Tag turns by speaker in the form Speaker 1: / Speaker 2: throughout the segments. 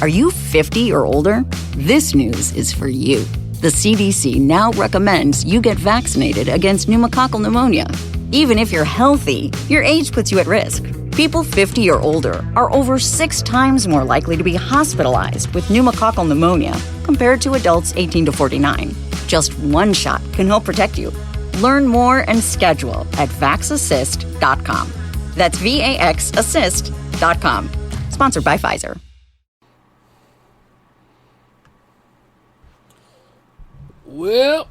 Speaker 1: Are you 50 or older? This news is for you. The CDC now recommends you get vaccinated against pneumococcal pneumonia. Even if you're healthy, your age puts you at risk. People 50 or older are over 6 times more likely to be hospitalized with pneumococcal pneumonia compared to adults 18 to 49. Just one shot can help protect you. Learn more and schedule at vaxassist.com. That's VAXassist.com. Sponsored by Pfizer.
Speaker 2: Well,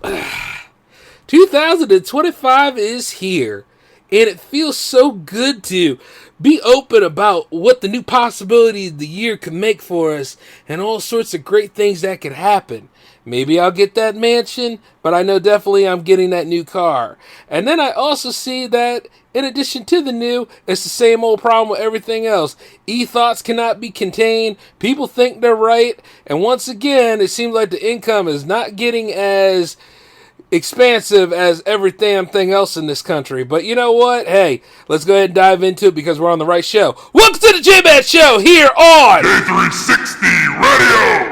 Speaker 2: 2025 is here, and it feels so good to be open about what the new possibilities of the year could make for us and all sorts of great things that could happen. Maybe I'll get that mansion, but I know definitely I'm getting that new car. And then I also see that in addition to the new, it's the same old problem with everything else. E-Thots cannot be contained. People think they're right. And once again, it seems like the income is not getting as expansive as every damn thing else in this country. But you know what? Hey, let's go ahead and dive into it because we're on the right show. Welcome to the J-Man Show here on
Speaker 3: J360 Radio.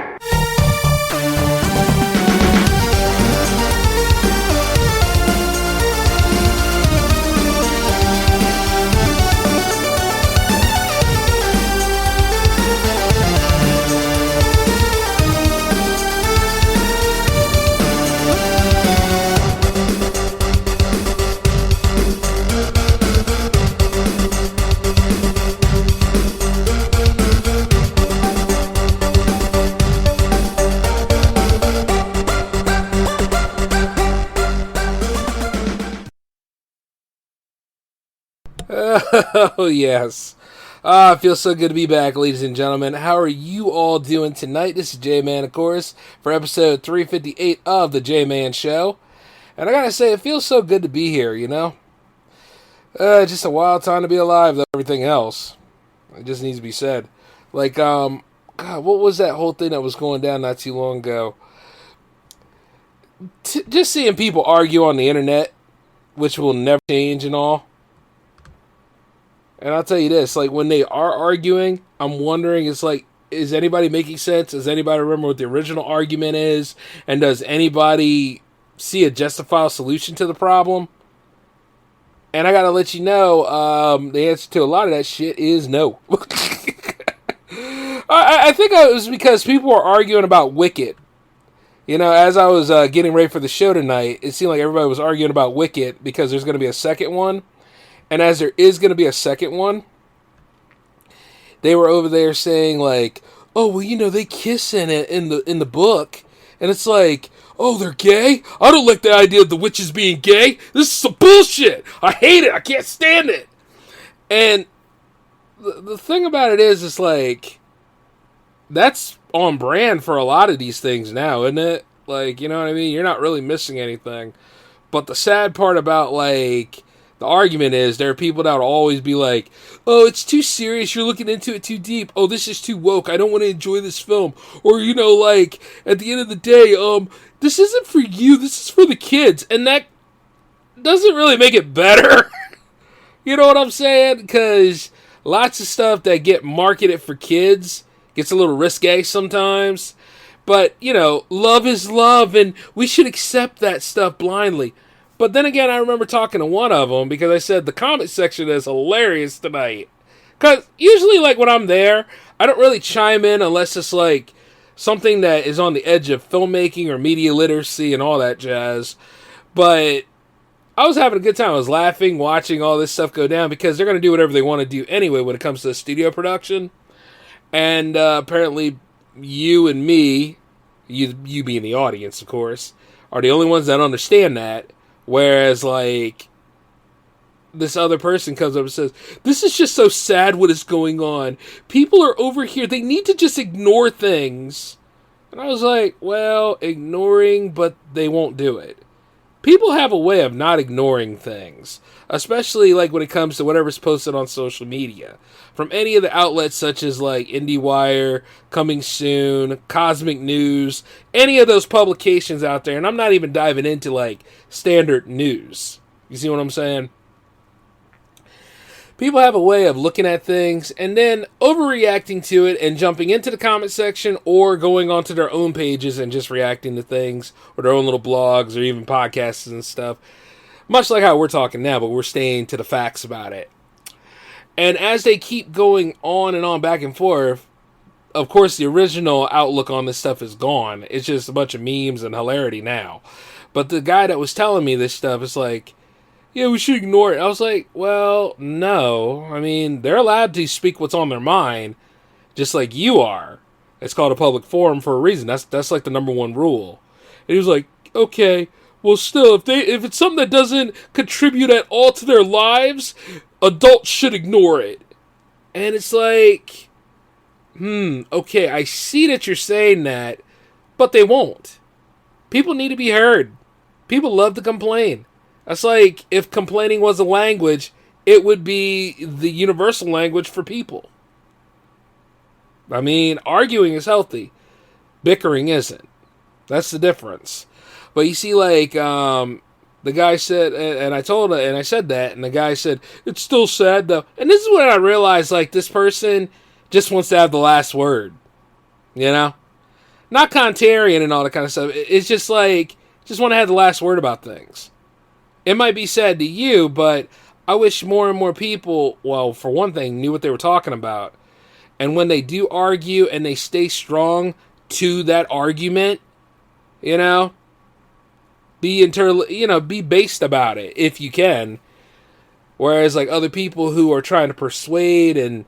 Speaker 2: Oh, yes. It feels so good to be back, ladies and gentlemen. How are you all doing tonight? This is J-Man, of course, for episode 358 of the J-Man Show. And I gotta say, it feels so good to be here, you know? Just a wild time to be alive, though everything else. It just needs to be said. Like, God, what was that whole thing that was going down not too long ago? Just seeing people argue on the internet, which will never change and all. And I'll tell you this, like, when they are arguing, I'm wondering, it's like, is anybody making sense? Does anybody remember what the original argument is? And does anybody see a justifiable solution to the problem? And I gotta let you know, the answer to a lot of that shit is no. I think it was because people were arguing about Wicked. You know, as I was getting ready for the show tonight, it seemed like everybody was arguing about Wicked because there's going to be a second one. And as there is going to be a second one, they were over there saying like, "Oh, well, you know, they kiss in it in the book," and it's like, "Oh, they're gay? I don't like the idea of the witches being gay. This is some bullshit. I hate it. I can't stand it." And the thing about it is, it's like, that's on brand for a lot of these things now, isn't it? Like, you know what I mean? You're not really missing anything. But the sad part about, like, the argument is there are people that will always be like, "Oh, it's too serious. You're looking into it too deep. Oh, this is too woke. I don't want to enjoy this film." Or, you know, like, at the end of the day, this isn't for you. This is for the kids. And that doesn't really make it better. You know what I'm saying? Because lots of stuff that get marketed for kids gets a little risque sometimes. But, you know, love is love, and we should accept that stuff blindly. But then again, I remember talking to one of them because I said the comment section is hilarious tonight. Because usually, like, when I'm there, I don't really chime in unless it's, like, something that is on the edge of filmmaking or media literacy and all that jazz. But I was having a good time. I was laughing, watching all this stuff go down because they're going to do whatever they want to do anyway when it comes to studio production. And apparently you and me, you being the audience, of course, are the only ones that understand that. Whereas, like, this other person comes up and says, "This is just so sad what is going on. People are over here. They need to just ignore things." And I was like, well, ignoring, but they won't do it. People have a way of not ignoring things. Especially, like, when it comes to whatever's posted on social media. From any of the outlets such as, like, IndieWire, Coming Soon, Cosmic News, any of those publications out there. And I'm not even diving into, like, standard news. You see what I'm saying? people have a way of looking at things and then overreacting to it and jumping into the comment section or going onto their own pages and just reacting to things or their own little blogs or even podcasts and stuff. Much like how we're talking now, but we're staying to the facts about it. And as they keep going on and on back and forth, of course, the original outlook on this stuff is gone. It's just a bunch of memes and hilarity now. But the guy that was telling me this stuff is like, yeah, we should ignore it. I was like, well, no. I mean, they're allowed to speak what's on their mind, just like you are. It's called a public forum for a reason. That's like the number one rule. And he was like, okay, well, still, if it's something that doesn't contribute at all to their lives, adults should ignore it. And it's like, okay, I see that you're saying that, but they won't. People need to be heard. People love to complain. That's like if complaining was a language, it would be the universal language for people. I mean, arguing is healthy. Bickering isn't. That's the difference. But you see, like, the guy said, and I said that, and the guy said, it's still sad, though. And this is when I realized, like, this person just wants to have the last word. You know? Not contrarian and all that kind of stuff. It's just like, just want to have the last word about things. It might be sad to you, but I wish more and more people, well, for one thing, knew what they were talking about. And when they do argue and they stay strong to that argument, you know, be based about it if you can. Whereas like other people who are trying to persuade and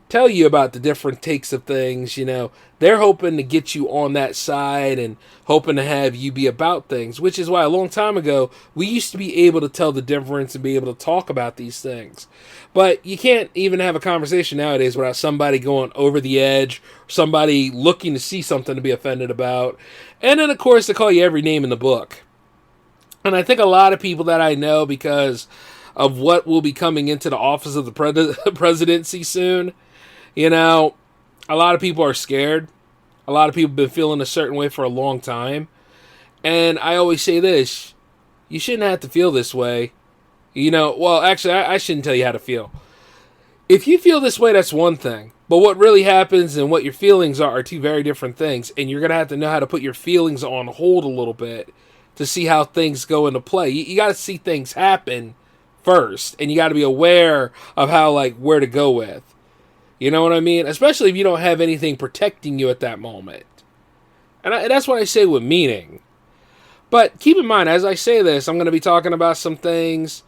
Speaker 2: tell you about the different takes of things, you know, they're hoping to get you on that side and hoping to have you be about things, which is why a long time ago, we used to be able to tell the difference and be able to talk about these things. But you can't even have a conversation nowadays without somebody going over the edge, somebody looking to see something to be offended about. And then, of course, they call you every name in the book. And I think a lot of people that I know, because of what will be coming into the office of the presidency soon, you know, a lot of people are scared. A lot of people have been feeling a certain way for a long time. And I always say this, you shouldn't have to feel this way. You know, well, actually, I shouldn't tell you how to feel. If you feel this way, that's one thing. But what really happens and what your feelings are two very different things. And you're going to have to know how to put your feelings on hold a little bit to see how things go into play. You got to see things happen first. And you got to be aware of how, like, where to go with. You know what I mean? Especially if you don't have anything protecting you at that moment. And that's what I say with meaning. But keep in mind, as I say this, I'm going to be talking about some things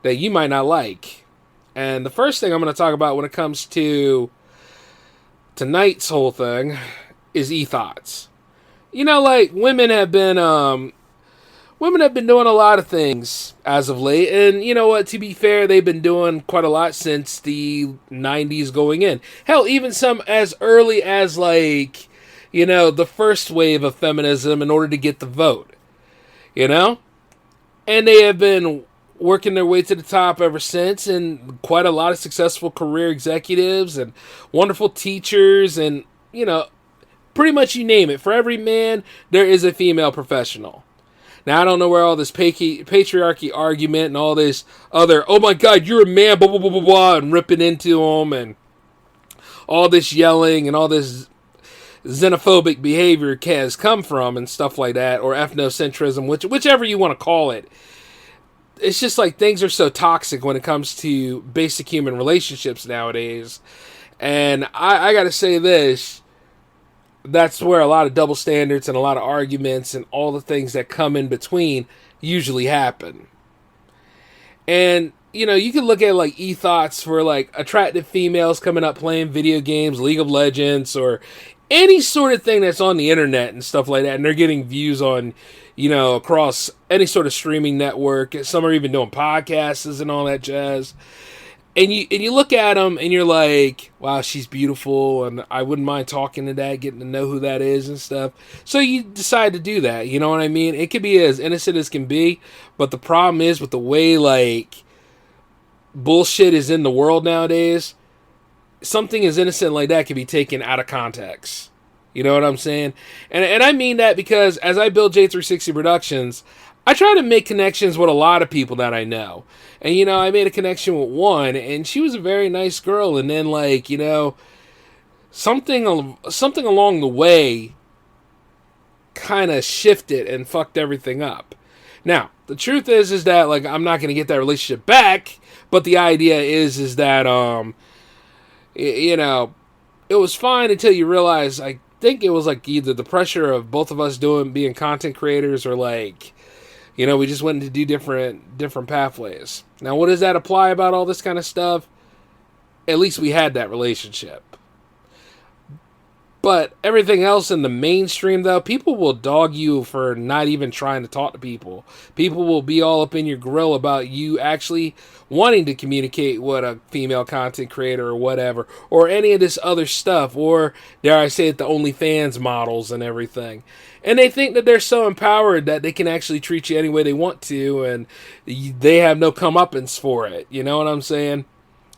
Speaker 2: that you might not like. And the first thing I'm going to talk about when it comes to tonight's whole thing is E-Thots. You know, like, women have been doing a lot of things as of late. And you know what? To be fair, they've been doing quite a lot since the 90s going in. Hell, even some as early as, like, you know, the first wave of feminism in order to get the vote. You know? And they have been working their way to the top ever since, and quite a lot of successful career executives and wonderful teachers and, you know, pretty much you name it. For every man, there is a female professional. Now, I don't know where all this patriarchy argument and all this other, oh my God, you're a man, blah, blah, blah, blah, blah, and ripping into them, and all this yelling and all this xenophobic behavior has come from and stuff like that, or ethnocentrism, whichever you want to call it. It's just like things are so toxic when it comes to basic human relationships nowadays. And I got to say this. That's where a lot of double standards and a lot of arguments and all the things that come in between usually happen. And, you know, you can look at like E-Thots for like attractive females coming up playing video games, League of Legends, or any sort of thing that's on the internet and stuff like that. And they're getting views on, you know, across any sort of streaming network. Some are even doing podcasts and all that jazz. And you look at them and you're like, wow, she's beautiful, and I wouldn't mind talking to that, getting to know who that is and stuff. So you decide to do that, you know what I mean? It could be as innocent as can be, but the problem is with the way, like, bullshit is in the world nowadays, something as innocent like that can be taken out of context. You know what I'm saying? And I mean that because as I build J360 Productions, I try to make connections with a lot of people that I know. And, I made a connection with one, and she was a very nice girl. And then, something along the way kind of shifted and fucked everything up. Now, the truth is that, I'm not going to get that relationship back, but the idea is that, it was fine until you realize, I think it was, either the pressure of both of us being content creators or, we just went to do different pathways. Now, what does that apply about all this kind of stuff? At least we had that relationship. But everything else in the mainstream, though, people will dog you for not even trying to talk to people. People will be all up in your grill about you actually wanting to communicate with a female content creator or whatever, or any of this other stuff, or, dare I say it, the OnlyFans models and everything. And they think that they're so empowered that they can actually treat you any way they want to, and they have no comeuppance for it. You know what I'm saying?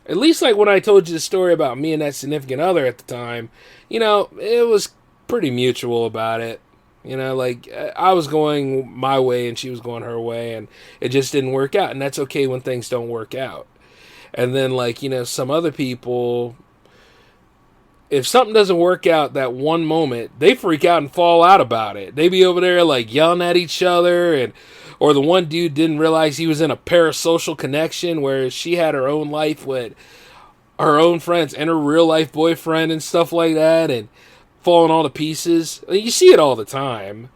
Speaker 2: At least when I told you the story about me and that significant other at the time, it was pretty mutual about it. I was going my way and she was going her way, and it just didn't work out. And that's okay when things don't work out. And then, some other people, if something doesn't work out that one moment, they freak out and fall out about it. They be over there yelling at each other, or the one dude didn't realize he was in a parasocial connection where she had her own life with her own friends and her real life boyfriend and stuff like that, and falling all to pieces. You see it all the time.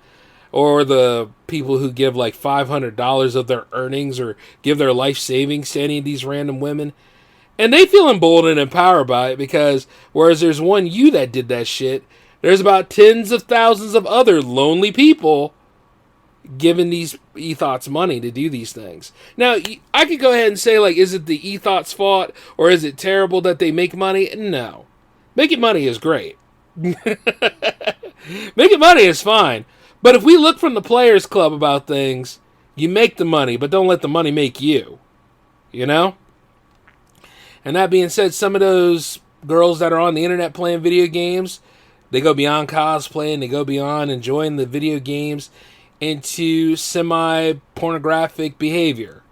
Speaker 2: Or the people who give $500 of their earnings or give their life savings to any of these random women. And they feel emboldened and empowered by it, because whereas there's one you that did that shit, there's about tens of thousands of other lonely people giving these E-Thots money to do these things. Now, I could go ahead and say, is it the E-Thots' fault, or is it terrible that they make money? No. Making money is great. Making money is fine. But if we look from the Players Club about things, you make the money, but don't let the money make you. And that being said, some of those girls that are on the internet playing video games, they go beyond cosplaying, they go beyond enjoying the video games into semi-pornographic behavior.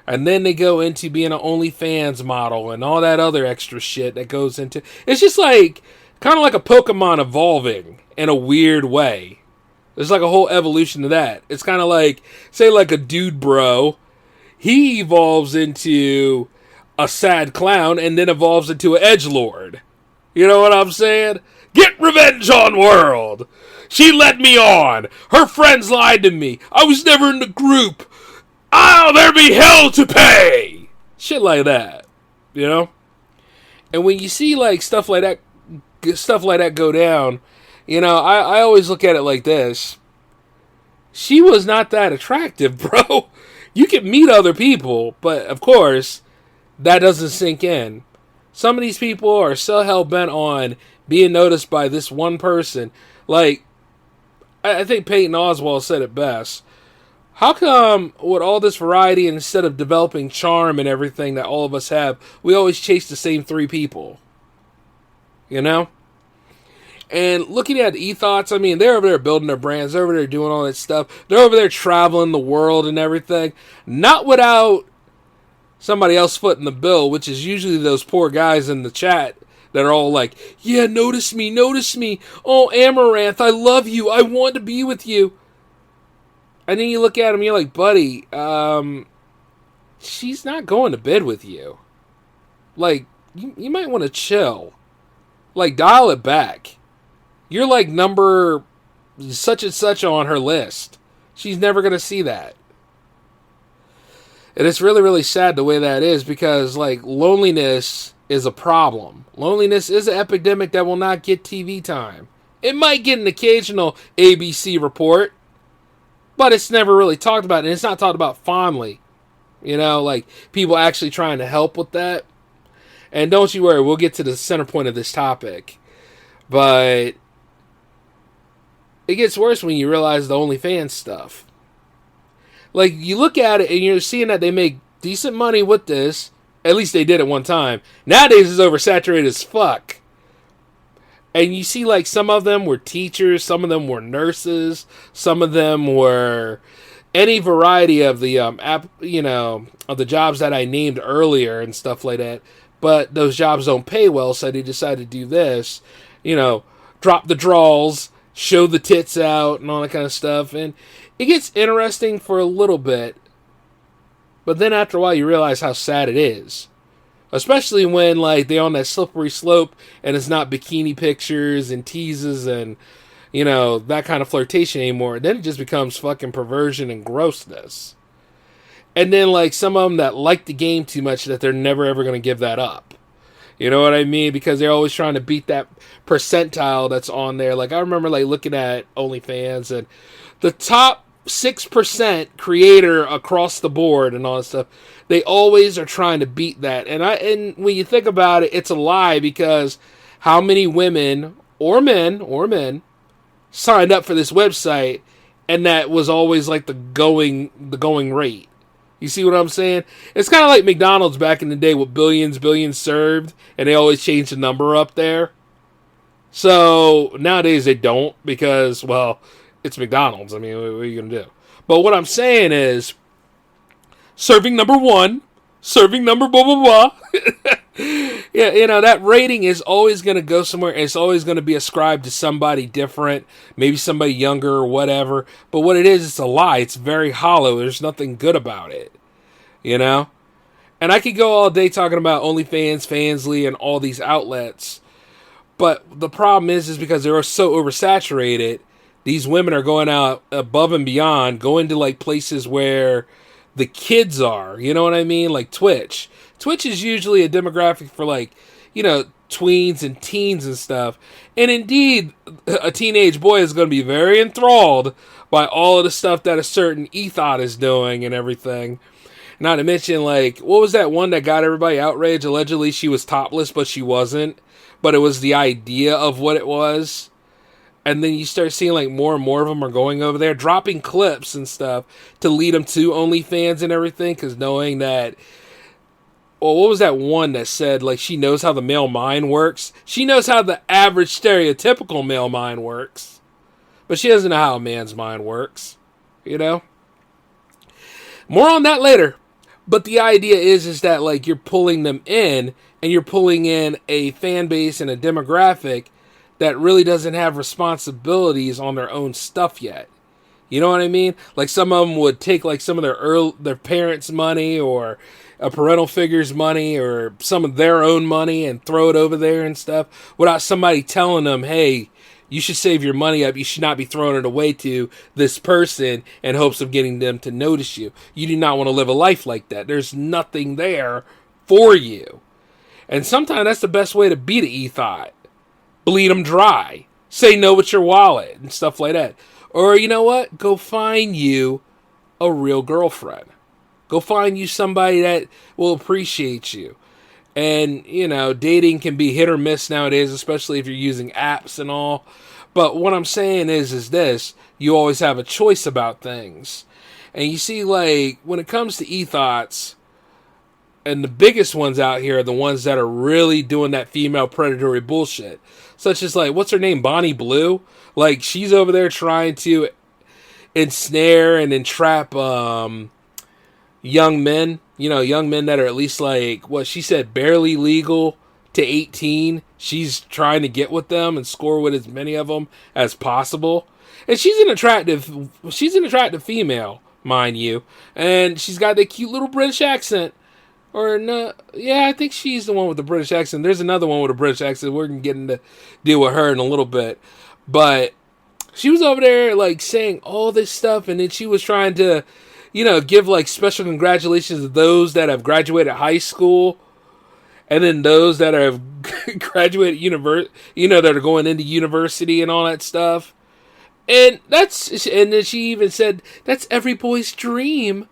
Speaker 2: And then they go into being an OnlyFans model and all that other extra shit that goes into... It's just kind of like a Pokemon evolving in a weird way. There's a whole evolution to that. It's kind of say a dude bro. He evolves into a sad clown and then evolves into an edgelord. You know what I'm saying? Get revenge on world! She led me on! Her friends lied to me! I was never in the group! There be hell to pay! Shit like that. And when you see stuff like that go down, I always look at it like this. She was not that attractive, bro. You can meet other people, but of course, that doesn't sink in. Some of these people are so hell-bent on being noticed by this one person. I think Peyton Oswalt said it best. How come with all this variety, instead of developing charm and everything that all of us have, we always chase the same three people? And looking at E-Thots, they're over there building their brands. They're over there doing all that stuff. They're over there traveling the world and everything. Not without somebody else footing the bill, which is usually those poor guys in the chat that are all yeah, notice me. Oh, Amaranth, I love you. I want to be with you. And then you look at him, you're like, buddy, she's not going to bed with you. You might want to chill. Dial it back. You're number such and such on her list. She's never going to see that. And it's really, really sad the way that is, because loneliness is a problem. Loneliness is an epidemic that will not get TV time. It might get an occasional ABC report, but it's never really talked about, and it's not talked about fondly. People actually trying to help with that. And don't you worry, we'll get to the center point of this topic. But it gets worse when you realize the OnlyFans stuff. You look at it and you're seeing that they make decent money with this. At least they did at one time. Nowadays it's oversaturated as fuck. And you see some of them were teachers, some of them were nurses, some of them were any variety of the of the jobs that I named earlier and stuff like that. But those jobs don't pay well, so they decided to do this. Drop the draws, show the tits out, and all that kind of stuff. And it gets interesting for a little bit, but then after a while you realize how sad it is. Especially when they're on that slippery slope and it's not bikini pictures and teases and that kind of flirtation anymore. Then it just becomes fucking perversion and grossness. And then some of them that like the game too much that they're never ever going to give that up. You know what I mean? Because they're always trying to beat that percentile that's on there. I remember looking at OnlyFans and the top 6% creator across the board and all that stuff. They always are trying to beat that. And when you think about it, it's a lie, because how many women or men signed up for this website, and that was always the going rate. You see what I'm saying? It's kind of like McDonald's back in the day with billions served, and they always change the number up there. So nowadays they don't, because, well, it's McDonald's. I mean, what are you going to do? But what I'm saying is, serving number 1, serving number blah, blah, blah. Yeah, that rating is always going to go somewhere, and it's always going to be ascribed to somebody different, maybe somebody younger or whatever. But what it is, it's a lie. It's very hollow. There's nothing good about it, And I could go all day talking about OnlyFans, Fansly, and all these outlets. But the problem is because they're so oversaturated, these women are going out above and beyond, going to places where the kids are, you know what I mean? Like Twitch. Twitch is usually a demographic for tweens and teens and stuff. And indeed, a teenage boy is going to be very enthralled by all of the stuff that a certain E-Thot is doing and everything. Not to mention, what was that one that got everybody outraged? Allegedly she was topless, but she wasn't. But it was the idea of what it was. And then you start seeing more and more of them are going over there, dropping clips and stuff to lead them to OnlyFans and everything. Because knowing that, well, what was that one that said she knows how the male mind works? She knows how the average stereotypical male mind works, but she doesn't know how a man's mind works. More on that later. But the idea is that you're pulling them in, and you're pulling in a fan base and a demographic that really doesn't have responsibilities on their own stuff yet. You know what I mean? Some of them would take some of their parents' money or a parental figure's money or some of their own money and throw it over there and stuff without somebody telling them, hey, you should save your money up. You should not be throwing it away to this person in hopes of getting them to notice you. You do not want to live a life like that. There's nothing there for you. And sometimes that's the best way to beat an E-Thot. Bleed them dry. Say no with your wallet and stuff like that. Or you know what? Go find you a real girlfriend. Go find you somebody that will appreciate you. And, dating can be hit or miss nowadays, especially if you're using apps and all. But what I'm saying is this. You always have a choice about things. And you see, when it comes to E-Thots, and the biggest ones out here are the ones that are really doing that female predatory bullshit. Such as, what's her name? Bonnie Blue? She's over there trying to ensnare and entrap young men. Young men that are at least, what she said, barely legal to 18. She's trying to get with them and score with as many of them as possible. And she's an attractive female, mind you. And she's got that cute little British accent. Or no, yeah, I think she's the one with the British accent. There's another one with a British accent. We're going to get into deal with her in a little bit. But she was over there, saying all this stuff. And then she was trying to, give, special congratulations to those that have graduated high school. And then those that have graduated that are going into university and all that stuff. And then she even said, that's every boy's dream.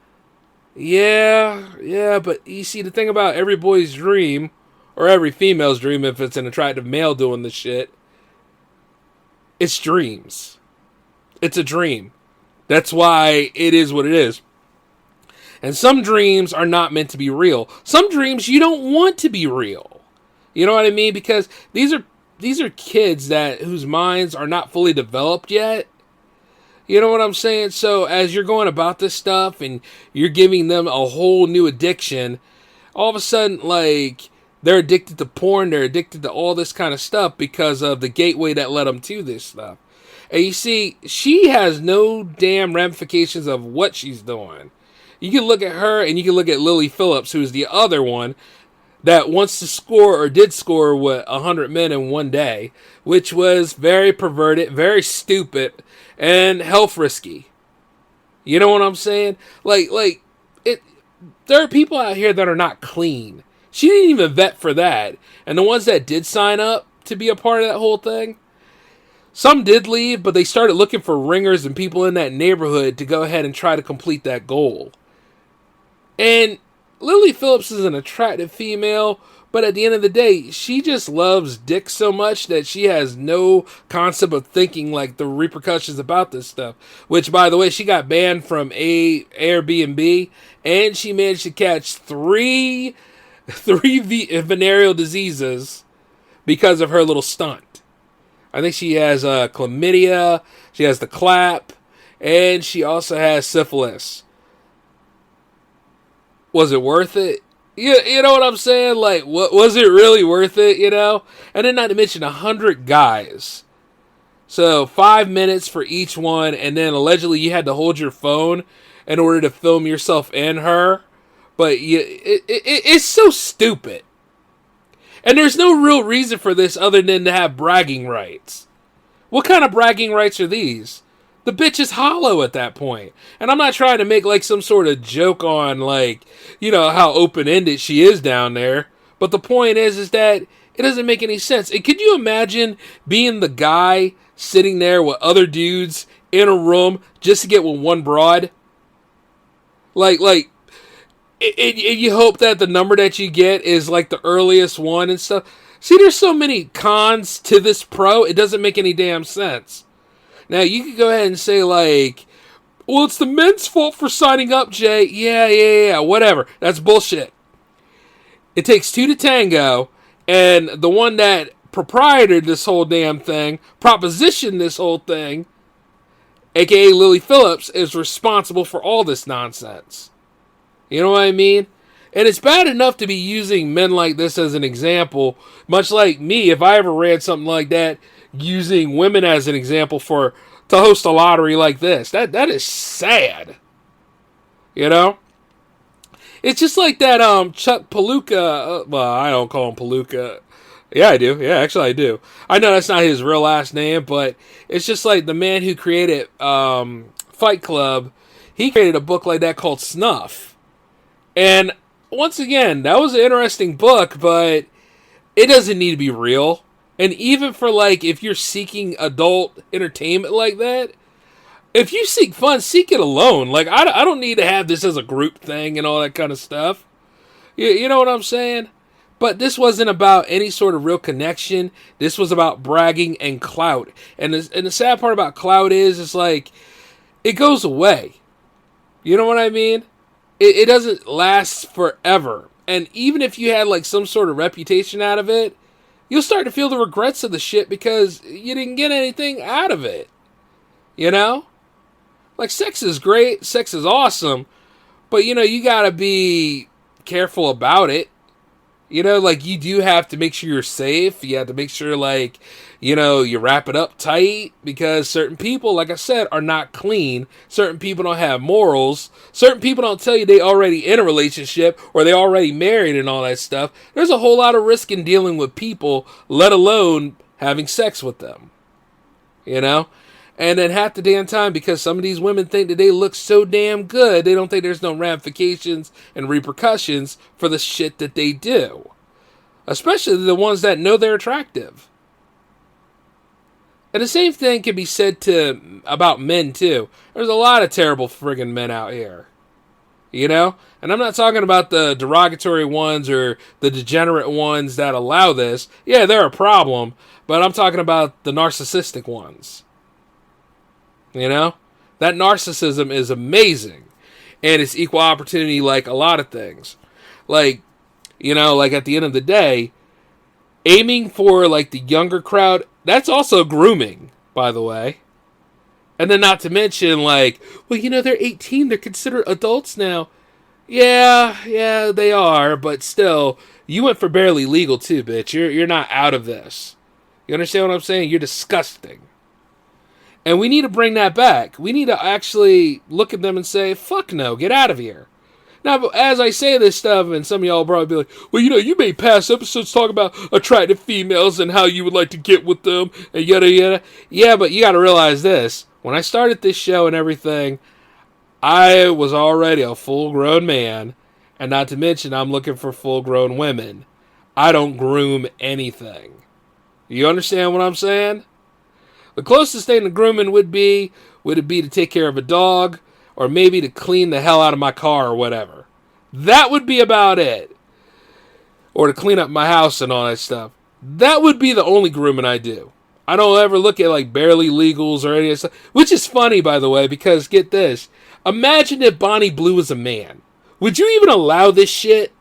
Speaker 2: Yeah, but you see, the thing about every boy's dream, or every female's dream if it's an attractive male doing this shit, it's dreams. It's a dream. That's why it is what it is. And some dreams are not meant to be real. Some dreams you don't want to be real. You know what I mean? Because these are kids whose minds are not fully developed yet. You know what I'm saying? So as you're going about this stuff and you're giving them a whole new addiction, all of a sudden, like, they're addicted to porn, they're addicted to all this kind of stuff because of the gateway that led them to this stuff. And you see, she has no damn ramifications of what she's doing. You can look at her and you can look at Lily Phillips, who's the other one that wants to score or did score with 100 men in one day, which was very perverted, very stupid, and health risky. You know what I'm saying? Like it. There are people out here that are not clean. She didn't even vet for that. And the ones that did sign up to be a part of that whole thing, some did leave, but they started looking for ringers and people in that neighborhood to go ahead and try to complete that goal. And Lily Phillips is an attractive female, but at the end of the day, she just loves dick so much that she has no concept of thinking like the repercussions about this stuff. Which, by the way, she got banned from Airbnb, and she managed to catch three venereal diseases because of her little stunt. I think she has chlamydia, she has the clap, and she also has syphilis. Was it worth it? You know what I'm saying? Like, what was it really worth it, you know? And then not to mention 100 guys. So 5 minutes for each one, and then allegedly you had to hold your phone in order to film yourself and her. But it's so stupid. And there's no real reason for this other than to have bragging rights. What kind of bragging rights are these? The bitch is hollow at that point. And I'm not trying to make like some sort of joke on like, you know, how open-ended she is down there. But the point is that it doesn't make any sense. And could you imagine being the guy sitting there with other dudes in a room just to get with one broad? Like, you hope that the number that you get is like the earliest one and stuff. See, there's so many cons to this pro, it doesn't make any damn sense. Now, you could go ahead and say, like, well, it's the men's fault for signing up, Jay. Yeah, whatever. That's bullshit. It takes two to tango, and the one that proprieted this whole damn thing, propositioned this whole thing, a.k.a. Lily Phillips, is responsible for all this nonsense. You know what I mean? And it's bad enough to be using men like this as an example, much like me, if I ever ran something like that, using women as an example to host a lottery like this. That is sad. You know? It's just like that Chuck Palooka. Well, I don't call him Palooka. Yeah, I do. Yeah, actually I do. I know that's not his real last name, but it's just like the man who created Fight Club. He created a book like that called Snuff. And once again, that was an interesting book, but it doesn't need to be real. And even for, like, if you're seeking adult entertainment like that, if you seek fun, seek it alone. Like, I don't need to have this as a group thing and all that kind of stuff. You know what I'm saying? But this wasn't about any sort of real connection. This was about bragging and clout. And the sad part about clout is, it's like, it goes away. You know what I mean? It doesn't last forever. And even if you had, like, some sort of reputation out of it, you'll start to feel the regrets of the shit because you didn't get anything out of it. You know? Like, sex is great. Sex is awesome. But, you know, you gotta be careful about it. You know, like, you do have to make sure you're safe. You have to make sure, like, you know, you wrap it up tight. Because certain people, like I said, are not clean. Certain people don't have morals. Certain people don't tell you they already in a relationship or they already married and all that stuff. There's a whole lot of risk in dealing with people, let alone having sex with them. You know? And then half the damn time, because some of these women think that they look so damn good, they don't think there's no ramifications and repercussions for the shit that they do. Especially the ones that know they're attractive. And the same thing can be said about men, too. There's a lot of terrible friggin' men out here. You know? And I'm not talking about the derogatory ones or the degenerate ones that allow this. Yeah, they're a problem. But I'm talking about the narcissistic ones. You know? That narcissism is amazing. And it's equal opportunity like a lot of things. Like, you know, like at the end of the day, aiming for like the younger crowd, that's also grooming, by the way. And then not to mention, like, well, they're 18, they're considered adults now. Yeah, they are, but still, you went for barely legal too, bitch. You're not out of this. You understand what I'm saying? You're disgusting. And we need to bring that back. We need to actually look at them and say, fuck no, get out of here. Now, as I say this stuff, and some of y'all probably be like, well, you made past episodes talk about attractive females and how you would like to get with them, and yada yada. Yeah, but you gotta realize this. When I started this show and everything, I was already a full-grown man, and not to mention I'm looking for full-grown women. I don't groom anything. You understand what I'm saying? The closest thing to grooming would it be to take care of a dog, or maybe to clean the hell out of my car or whatever. That would be about it. Or to clean up my house and all that stuff. That would be the only grooming I do. I don't ever look at like barely legals or any of that stuff. Which is funny, by the way, because get this. Imagine if Bonnie Blue was a man. Would you even allow this shit?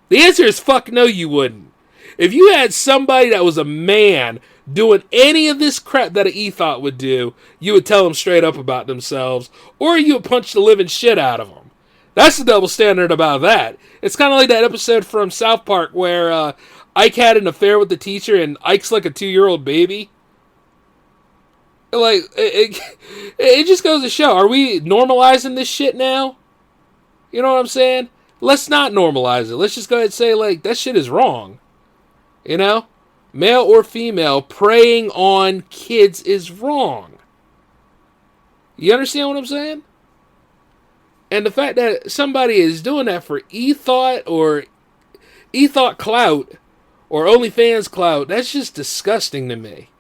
Speaker 2: The answer is fuck no, you wouldn't. If you had somebody that was a man doing any of this crap that an E-Thot would do, you would tell them straight up about themselves, or you would punch the living shit out of them. That's the double standard about that. It's kind of like that episode from South Park where Ike had an affair with the teacher and Ike's like a 2-year-old baby. Like, it just goes to show, are we normalizing this shit now? You know what I'm saying? Let's not normalize it. Let's just go ahead and say, like, that shit is wrong. You know? Male or female, preying on kids is wrong. You understand what I'm saying? And the fact that somebody is doing that for E-Thot or E-Thot Clout or OnlyFans Clout, that's just disgusting to me.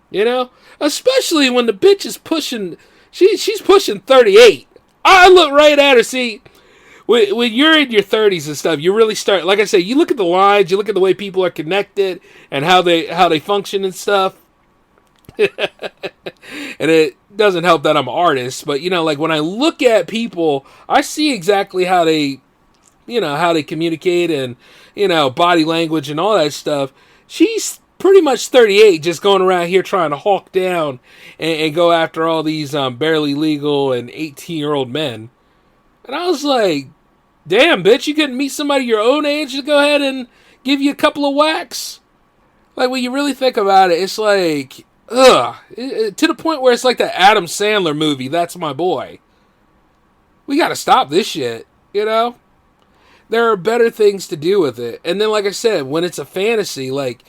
Speaker 2: You know? Especially when the bitch is pushing, she's pushing 38. I look right at her, see, when you're in your 30s and stuff, you really start, like I say, you look at the lines, you look at the way people are connected and how they function and stuff. And it doesn't help that I'm an artist, but like when I look at people, I see exactly how they communicate and body language and all that stuff. She's pretty much 38, just going around here trying to hawk down and go after all these barely legal and 18-year-old men. And I was like, damn, bitch, you couldn't meet somebody your own age to go ahead and give you a couple of whacks? Like, when you really think about it, it's like, ugh. To the point where it's like that Adam Sandler movie, That's My Boy. We gotta stop this shit, There are better things to do with it. And then, like I said, when it's a fantasy, like,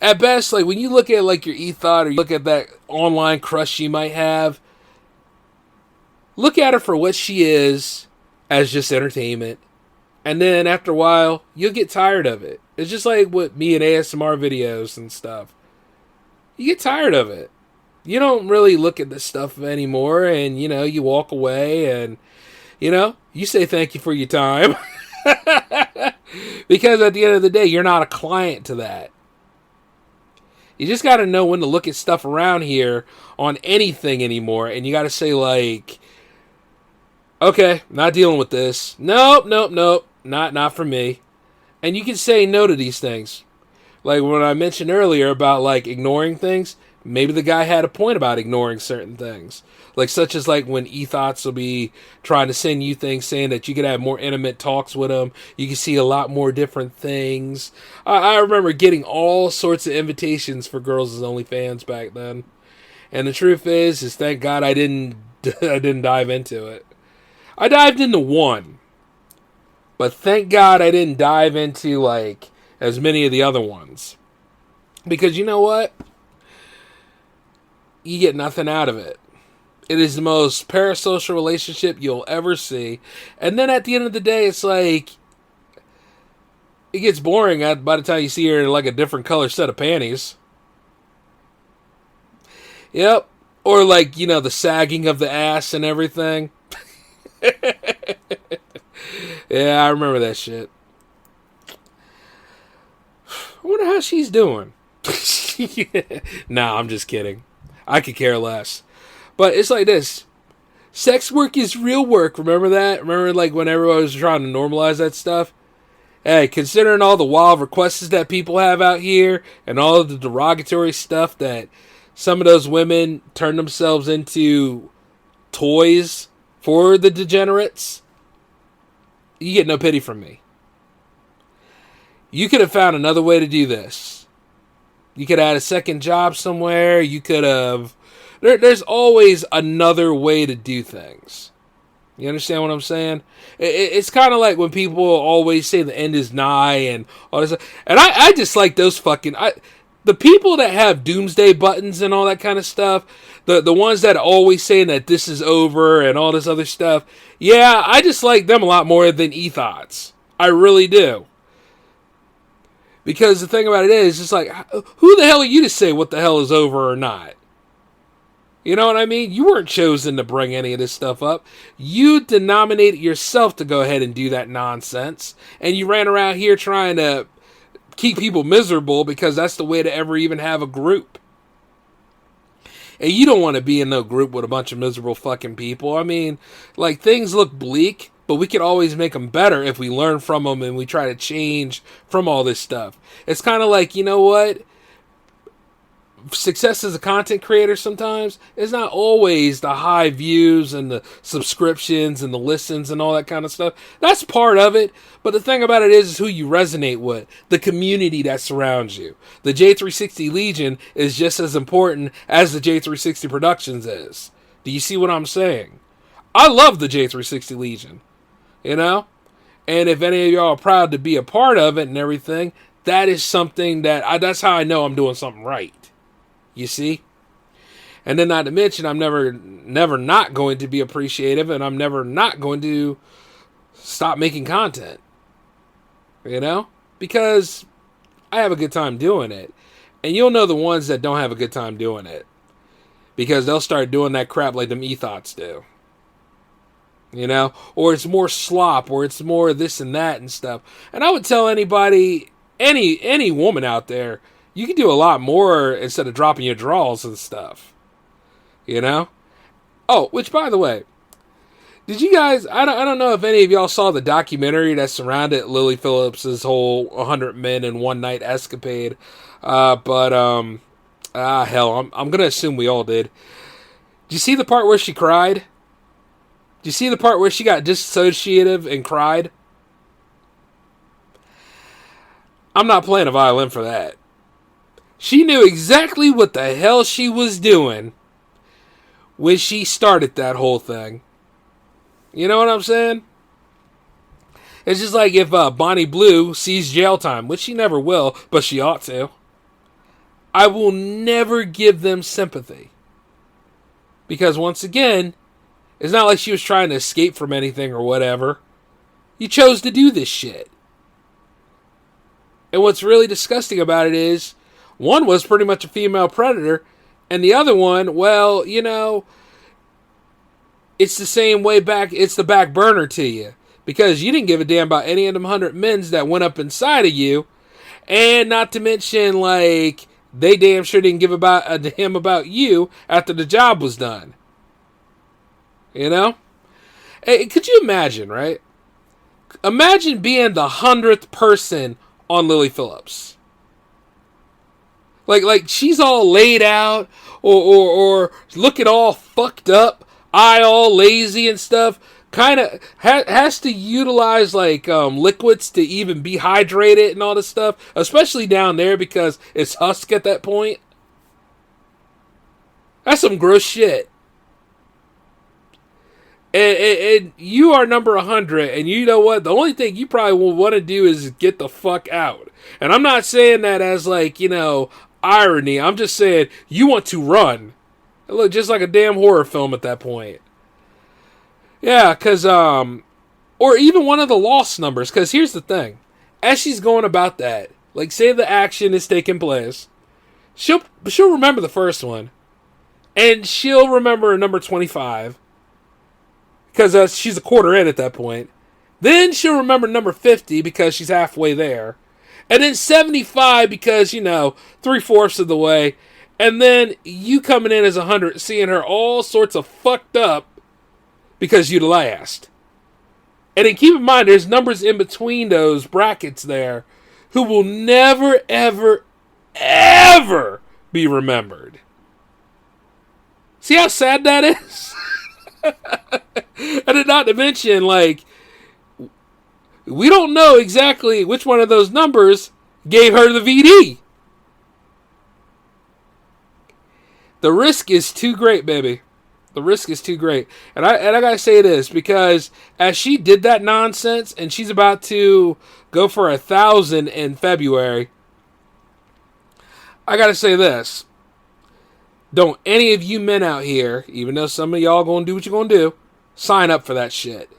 Speaker 2: at best, like, when you look at, like, your E-Thot or you look at that online crush you might have, look at her for what she is as just entertainment. And then after a while, you'll get tired of it. It's just like with me and ASMR videos and stuff. You get tired of it. You don't really look at this stuff anymore, and, you walk away and, you say thank you for your time. Because at the end of the day, you're not a client to that. You just got to know when to look at stuff around here on anything anymore, and you got to say, like, okay, not dealing with this. Nope, not for me. And you can say no to these things. Like when I mentioned earlier about, like, ignoring things, maybe the guy had a point about ignoring certain things. Like, such as, like, when E-Thots will be trying to send you things saying that you could have more intimate talks with them. You can see a lot more different things. I remember getting all sorts of invitations for girls as OnlyFans back then. And the truth is thank God I didn't dive into it. I dived into one. But thank God I didn't dive into, like, as many of the other ones. Because you know what? You get nothing out of it. It is the most parasocial relationship you'll ever see. And then at the end of the day, it's like, it gets boring by the time you see her in like a different color set of panties. Yep. Or like, the sagging of the ass and everything. Yeah, I remember that shit. I wonder how she's doing. Nah, I'm just kidding. I could care less. But it's like this. Sex work is real work. Remember that? Remember, like, when everyone was trying to normalize that stuff? Hey, considering all the wild requests that people have out here and all of the derogatory stuff that some of those women turn themselves into toys for the degenerates, you get no pity from me. You could have found another way to do this. You could have had a second job somewhere. You could have... There's always another way to do things. You understand what I'm saying? It's kind of like when people always say the end is nigh and all this. And I just like those fucking... the people that have doomsday buttons and all that kind of stuff, the ones that are always saying that this is over and all this other stuff, yeah, I just like them a lot more than E-Thots. I really do. Because the thing about it is, it's like, who the hell are you to say what the hell is over or not? You know what I mean? You weren't chosen to bring any of this stuff up. You denominated yourself to go ahead and do that nonsense. And you ran around here trying to keep people miserable because that's the way to ever even have a group. And you don't want to be in no group with a bunch of miserable fucking people. I mean, like, things look bleak, but we can always make them better if we learn from them and we try to change from all this stuff. It's kind of like, you know what? Success as a content creator sometimes is not always the high views and the subscriptions and the listens and all that kind of stuff. That's part of it. But the thing about it is who you resonate with, the community that surrounds you. The J360 Legion is just as important as the J360 Productions is. Do you see what I'm saying? I love the J360 Legion, you know? And if any of y'all are proud to be a part of it and everything, that is something that's how I know I'm doing something right. You see? And then not to mention, I'm never not going to be appreciative, and I'm never not going to stop making content. You know? Because I have a good time doing it. And you'll know the ones that don't have a good time doing it. Because they'll start doing that crap like them E-Thots do. You know? Or it's more slop, or it's more this and that and stuff. And I would tell anybody, any woman out there, you can do a lot more instead of dropping your draws and stuff. You know? Oh, which, by the way, did you guys... I don't know if any of y'all saw the documentary that surrounded Lily Phillips's whole 100 Men in One Night escapade. Hell, I'm going to assume we all did. Did you see the part where she cried? Did you see the part where she got dissociative and cried? I'm not playing a violin for that. She knew exactly what the hell she was doing when she started that whole thing. You know what I'm saying? It's just like if Bonnie Blue sees jail time, which she never will, but she ought to. I will never give them sympathy. Because once again, it's not like she was trying to escape from anything or whatever. You chose to do this shit. And what's really disgusting about it is, one was pretty much a female predator, and the other one, well, you know, it's the same way back, it's the back burner to you. Because you didn't give a damn about any of them 100 men's that went up inside of you. And not to mention, like, they damn sure didn't give a damn about you after the job was done. You know? Hey, could you imagine, right? Imagine being the 100th person on Lily Phillips. Like she's all laid out, or looking all fucked up, eye all lazy and stuff. Kind of has to utilize like liquids to even be hydrated and all this stuff, especially down there because it's husk at that point. That's some gross shit. And you are number 100, and you know what? The only thing you probably will want to do is get the fuck out. And I'm not saying that as like, you know, irony. I'm just saying you want to run. It looked just like a damn horror film at that point. Yeah, because, or even one of the lost numbers, because here's the thing. As she's going about that, like, say the action is taking place, she'll remember the first one, and she'll remember number 25, because she's a quarter in at that point. Then she'll remember number 50, because she's halfway there. And then 75, because, you know, 3/4 of the way. And then you coming in as 100, seeing her all sorts of fucked up, because you last. And then keep in mind, there's numbers in between those brackets there who will never, ever, ever be remembered. See how sad that is? And then not to mention, like, we don't know exactly which one of those numbers gave her the VD. The risk is too great, baby. The risk is too great. And I gotta say this, because as she did that nonsense, and she's about to go for 1,000 in February, I gotta say this. Don't any of you men out here, even though some of y'all gonna do what you're gonna do, sign up for that shit.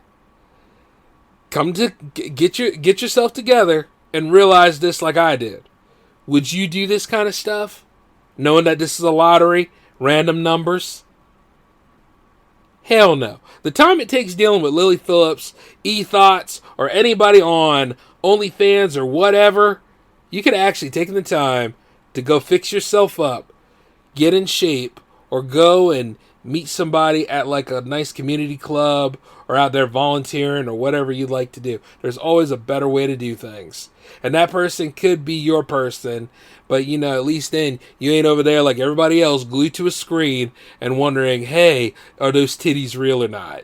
Speaker 2: Come to get yourself together and realize this like I did. Would you do this kind of stuff, knowing that this is a lottery, random numbers? Hell no. The time it takes dealing with Lily Phillips, E-Thots, or anybody on OnlyFans or whatever, you could have actually taken the time to go fix yourself up, get in shape, or go and meet somebody at like a nice community club or out there volunteering or whatever you'd like to do. There's always a better way to do things. And that person could be your person, but you know, at least then you ain't over there like everybody else glued to a screen and wondering, hey, are those titties real or not?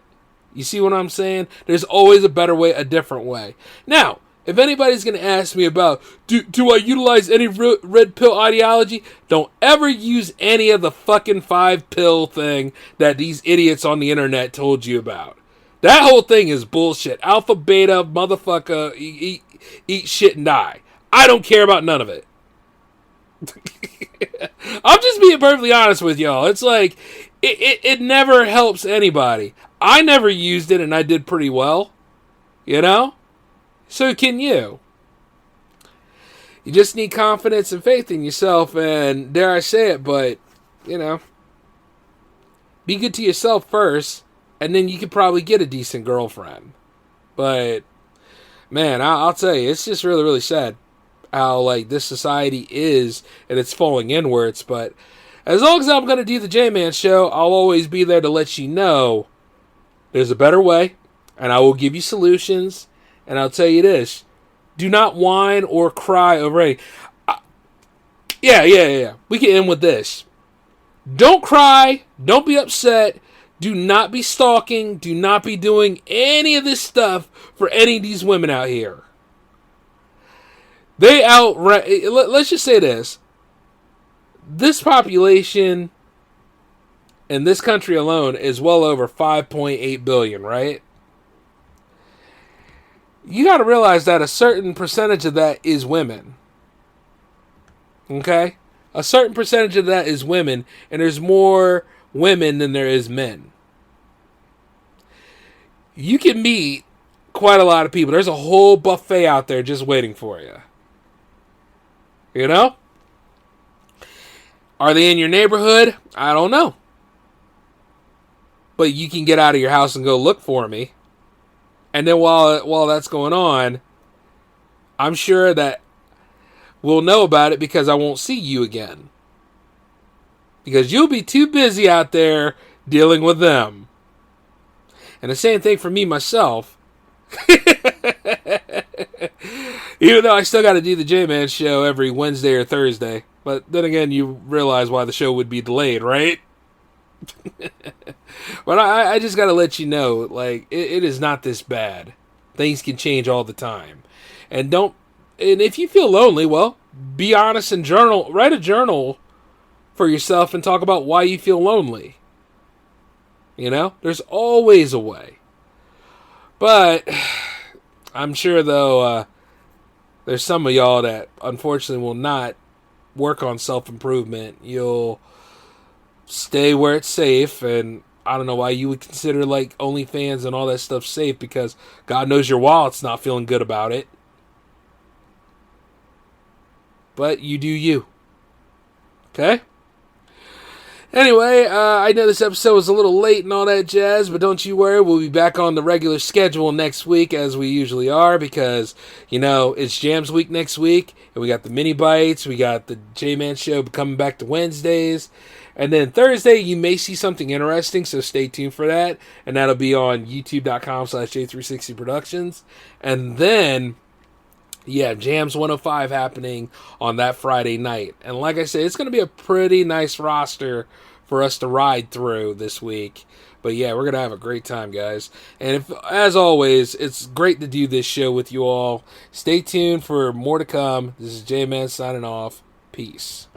Speaker 2: You see what I'm saying? There's always a better way, a different way. Now, if anybody's going to ask me about, do I utilize any red pill ideology? Don't ever use any of the fucking 5-pill thing that these idiots on the internet told you about. That whole thing is bullshit. Alpha, beta, motherfucker, eat shit and die. I don't care about none of it. I'm just being perfectly honest with y'all. It's like, it never helps anybody. I never used it and I did pretty well. You know? So can you. You just need confidence and faith in yourself, and dare I say it, but, you know, be good to yourself first, and then you could probably get a decent girlfriend. But, man, I'll tell you, it's just really, really sad how, like, this society is, and it's falling inwards. But as long as I'm going to do the J-Man show, I'll always be there to let you know there's a better way, and I will give you solutions. And I'll tell you this, do not whine or cry over anything. Yeah. We can end with this. Don't cry. Don't be upset. Do not be stalking. Do not be doing any of this stuff for any of these women out here. Let's just say this. This population in this country alone is well over 5.8 billion, right? You got to realize that a certain percentage of that is women. Okay? A certain percentage of that is women, and there's more women than there is men. You can meet quite a lot of people. There's a whole buffet out there just waiting for you. You know? Are they in your neighborhood? I don't know. But you can get out of your house and go look for me. And then while that's going on, I'm sure that we'll know about it because I won't see you again. Because you'll be too busy out there dealing with them. And the same thing for me myself. Even though I still got to do the J-Man show every Wednesday or Thursday. But then again, you realize why the show would be delayed, right? But I just gotta let you know, like, it is not this bad. Things can change all the time. And if you feel lonely, well, be honest and write a journal for yourself and talk about why you feel lonely. You know, there's always a way. But I'm sure, though, there's some of y'all that unfortunately will not work on self-improvement. You'll stay where it's safe, and I don't know why you would consider like OnlyFans and all that stuff safe, because God knows your wallet's not feeling good about it. But you do you. Okay? Anyway, I know this episode was a little late and all that jazz, but don't you worry, we'll be back on the regular schedule next week as we usually are, because, you know, it's Jams Week next week, and we got the mini bites, we got the J-Man show coming back to Wednesdays, and then Thursday you may see something interesting, so stay tuned for that, and that'll be on youtube.com/J360 Productions, and then, yeah, Jams 105 happening on that Friday night. And like I said, it's going to be a pretty nice roster for us to ride through this week. But yeah, we're going to have a great time, guys. And if, as always, it's great to do this show with you all. Stay tuned for more to come. This is J-Man signing off. Peace.